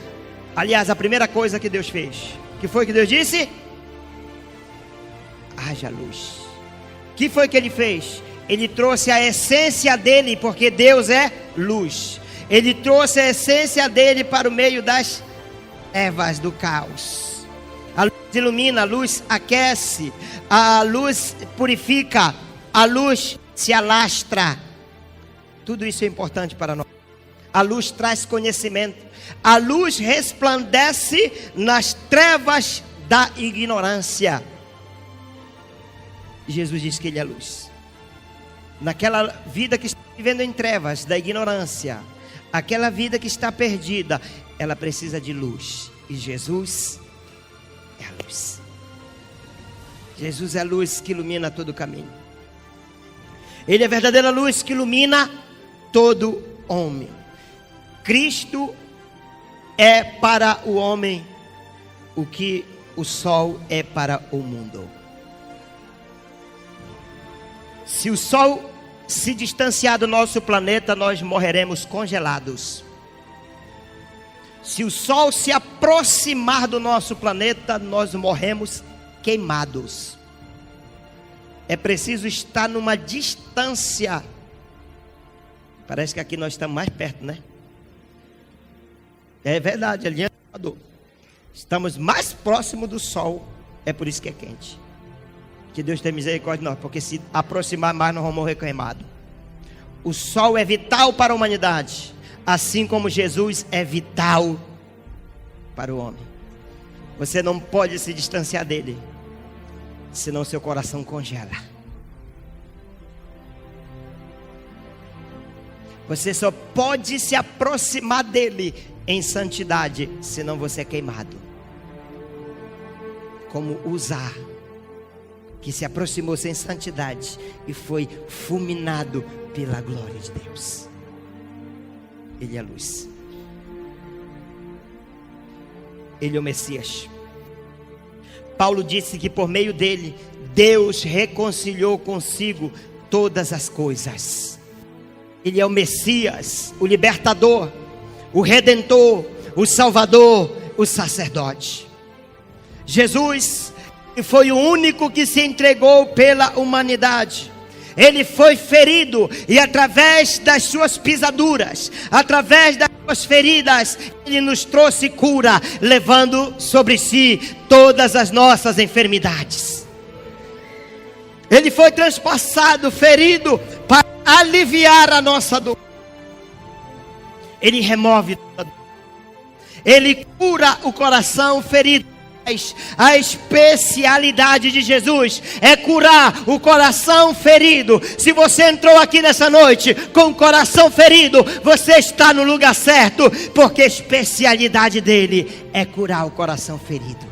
Aliás, a primeira coisa que Deus fez, que foi que Deus disse? Haja luz. O que foi que ele fez? Ele trouxe a essência dele, porque Deus é luz. Ele trouxe a essência dele para o meio das trevas do caos. A luz ilumina, a luz aquece, a luz purifica, a luz se alastra. Tudo isso é importante para nós. A luz traz conhecimento. A luz resplandece nas trevas da ignorância. Jesus diz que ele é luz. Naquela vida que está vivendo em trevas da ignorância, aquela vida que está perdida, ela precisa de luz. E Jesus é a luz. Jesus é a luz que ilumina todo o caminho. Ele é a verdadeira luz que ilumina todo homem. Cristo é para o homem o que o sol é para o mundo. Se o sol se distanciar do nosso planeta, nós morreremos congelados. Se o sol se aproximar do nosso planeta, nós morremos queimados. É preciso estar numa distância Parece que aqui nós estamos mais perto, né? É verdade, ali é Equador. Estamos mais próximos do sol. É por isso que é quente. Que Deus tenha misericórdia de nós, porque se aproximar mais nós vamos morrer queimados. O sol é vital para a humanidade, assim como Jesus é vital para o homem. Você não pode se distanciar dele, senão seu coração congela. Você só pode se aproximar dele em santidade, senão você é queimado. Como Uzá, que se aproximou sem santidade e foi fulminado pela glória de Deus. Ele é a luz. Ele é o Messias. Paulo disse que por meio dele, Deus reconciliou consigo todas as coisas. Ele é o Messias, o libertador, o redentor, o salvador, o sacerdote. Jesus foi o único que se entregou pela humanidade. Ele foi ferido e através das suas pisaduras, através das suas feridas, ele nos trouxe cura, levando sobre si todas as nossas enfermidades. Ele foi transpassado, ferido, para aliviar a nossa dor. Ele remove toda dor. Ele cura o coração ferido. A especialidade de Jesus é curar o coração ferido. Se você entrou aqui nessa noite com o coração ferido, você está no lugar certo, porque a especialidade dele é curar o coração ferido.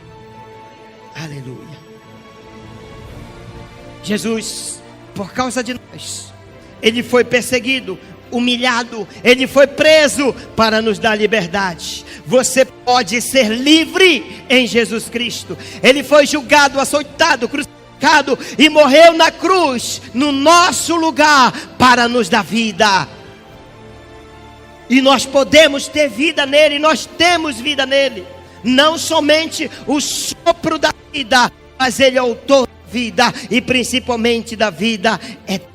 Aleluia. Jesus, por causa de nós, ele foi perseguido, humilhado, ele foi preso para nos dar liberdade. Você pode ser livre em Jesus Cristo. Ele foi julgado, açoitado, crucificado e morreu na cruz no nosso lugar para nos dar vida. E nós podemos ter vida nele, nós temos vida nele. Não somente o sopro da vida, mas ele é o autor da vida e principalmente da vida eterna.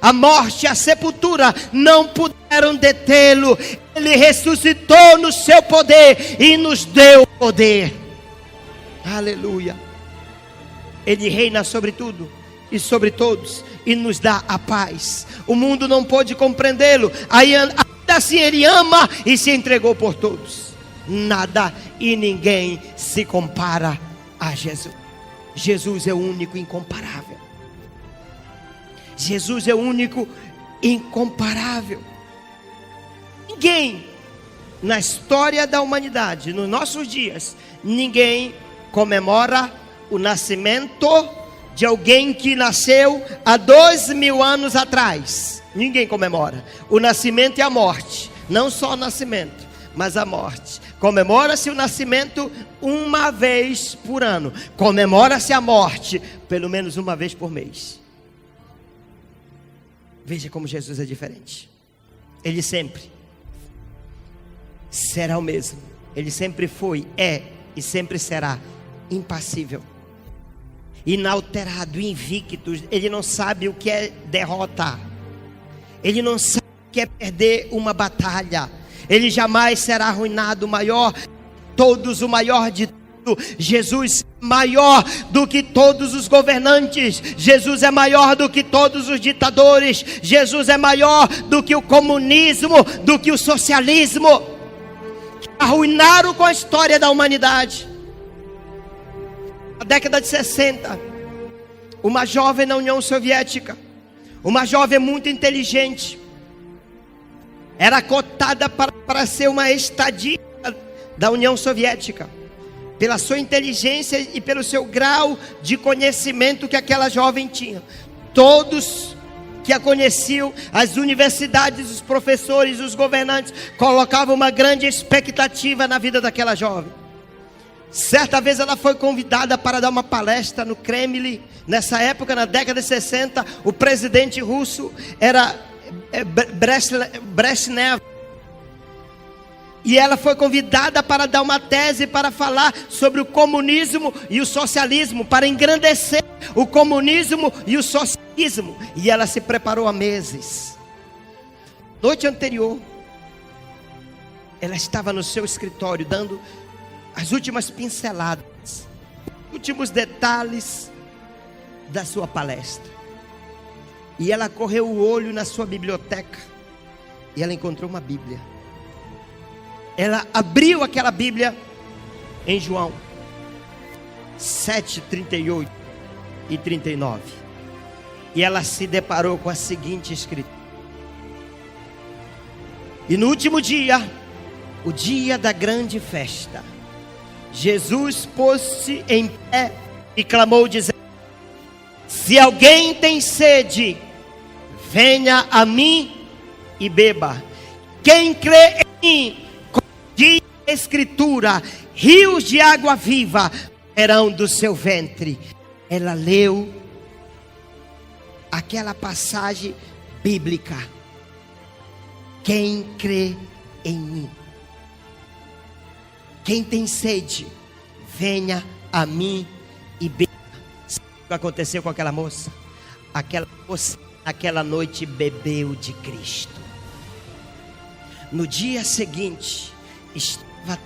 A morte e a sepultura não puderam detê-lo. Ele ressuscitou no seu poder e nos deu poder. Aleluia. Ele reina sobre tudo e sobre todos e nos dá a paz. O mundo não pôde compreendê-lo, ainda assim ele ama e se entregou por todos. Nada e ninguém se compara a Jesus. Jesus é o único incomparável. Jesus é o único incomparável. Ninguém na história da humanidade, nos nossos dias, ninguém comemora o nascimento de alguém que nasceu há 2000 anos atrás. Ninguém comemora o nascimento e a morte. Não só o nascimento, mas a morte. Comemora-se o nascimento uma vez por ano. Comemora-se a morte pelo menos uma vez por mês. Veja como Jesus é diferente. Ele sempre será o mesmo. Ele sempre foi, é e sempre será impassível, inalterado, invicto. Ele não sabe o que é derrota. Ele não sabe o que é perder uma batalha. Ele jamais será arruinado. O maior de todos, o maior de tudo. Jesus é maior do que todos os governantes. Jesus é maior do que todos os ditadores. Jesus é maior do que o comunismo, do que o socialismo, que arruinaram com a história da humanidade. Na década de 60, uma jovem na União Soviética, uma jovem muito inteligente, era cotada para ser uma estadista da União Soviética, pela sua inteligência e pelo seu grau de conhecimento que aquela jovem tinha. Todos que a conheciam, as universidades, os professores, os governantes, colocavam uma grande expectativa na vida daquela jovem. Certa vez ela foi convidada para dar uma palestra no Kremlin. Nessa época, na década de 60, o presidente russo era Brezhnev. E ela foi convidada para dar uma tese para falar sobre o comunismo e o socialismo, para engrandecer o comunismo e o socialismo. E ela se preparou há meses. Noite anterior, ela estava no seu escritório dando as últimas pinceladas, últimos detalhes da sua palestra. E ela correu o olho na sua biblioteca e ela encontrou uma Bíblia. Ela abriu aquela Bíblia em João 7, 38 e 39. E ela se deparou com a seguinte escritura: e no último dia, o dia da grande festa, Jesus pôs-se em pé e clamou dizendo: se alguém tem sede, venha a mim e beba. Quem crê em mim, como diz a Escritura, rios de água viva serão do seu ventre. Ela leu aquela passagem bíblica: quem crê em mim, quem tem sede, venha a mim e beba. Sabe o que aconteceu com aquela moça? Aquela moça, naquela noite, bebeu de Cristo. No dia seguinte, estava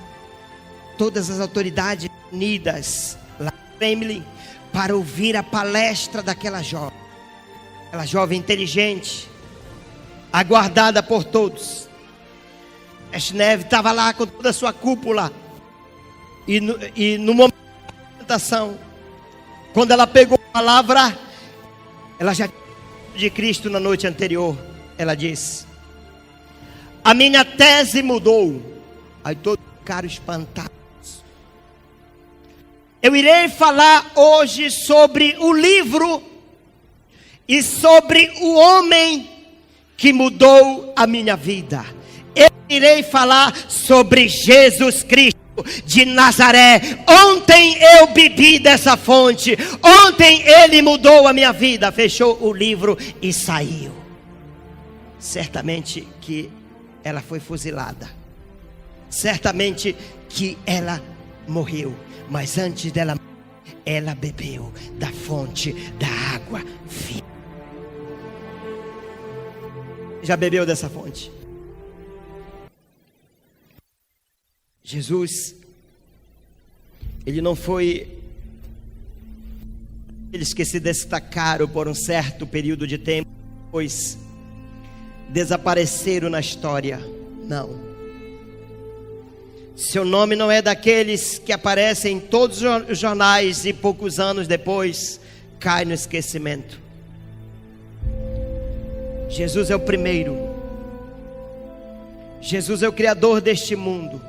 todas as autoridades unidas lá no Kremlin para ouvir a palestra daquela jovem. Aquela jovem inteligente, aguardada por todos. Brezhnev estava lá com toda a sua cúpula. E no momento da apresentação, quando ela pegou a palavra, ela já tinha de Cristo na noite anterior. Ela disse: a minha tese mudou. Aí todos ficaram espantados. Eu irei falar hoje sobre o livro e sobre o homem que mudou a minha vida. Eu irei falar sobre Jesus Cristo de Nazaré. Ontem eu bebi dessa fonte. Ontem ele mudou a minha vida. Fechou o livro e saiu. Certamente que ela foi fuzilada. Certamente que ela morreu. Mas antes dela morrer, ela bebeu da fonte da água viva. Já bebeu dessa fonte? Jesus, ele não foi aqueles que se destacaram por um certo período de tempo, pois desapareceram na história. Não. Seu nome não é daqueles que aparecem em todos os jornais e poucos anos depois cai no esquecimento. Jesus é o primeiro. Jesus é o Criador deste mundo.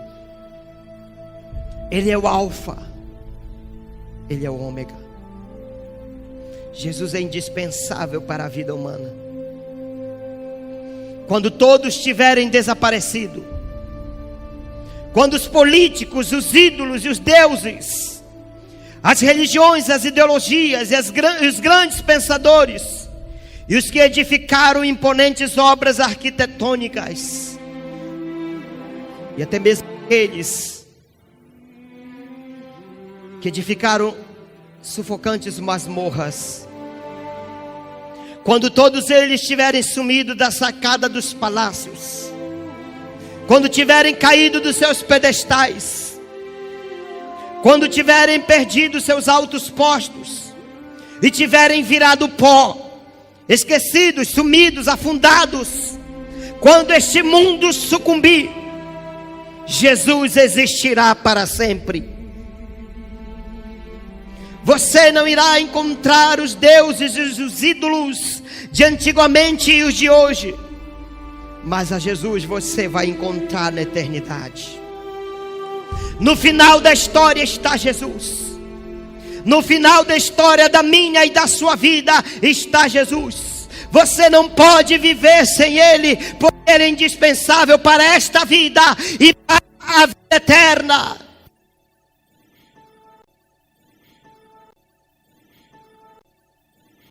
Ele é o Alfa. Ele é o Ômega. Jesus é indispensável para a vida humana. Quando todos tiverem desaparecido, quando os políticos, os ídolos e os deuses, as religiões, as ideologias e os grandes pensadores e os que edificaram imponentes obras arquitetônicas, e até mesmo aqueles que edificaram sufocantes masmorras, quando todos eles tiverem sumido da sacada dos palácios, quando tiverem caído dos seus pedestais, quando tiverem perdido seus altos postos e tiverem virado pó, esquecidos, sumidos, afundados, quando este mundo sucumbir, Jesus existirá para sempre. Você não irá encontrar os deuses e os ídolos de antigamente e os de hoje, mas a Jesus você vai encontrar na eternidade. No final da história está Jesus. No final da história da minha e da sua vida está Jesus. Você não pode viver sem Ele, porque Ele é indispensável para esta vida e para a vida eterna.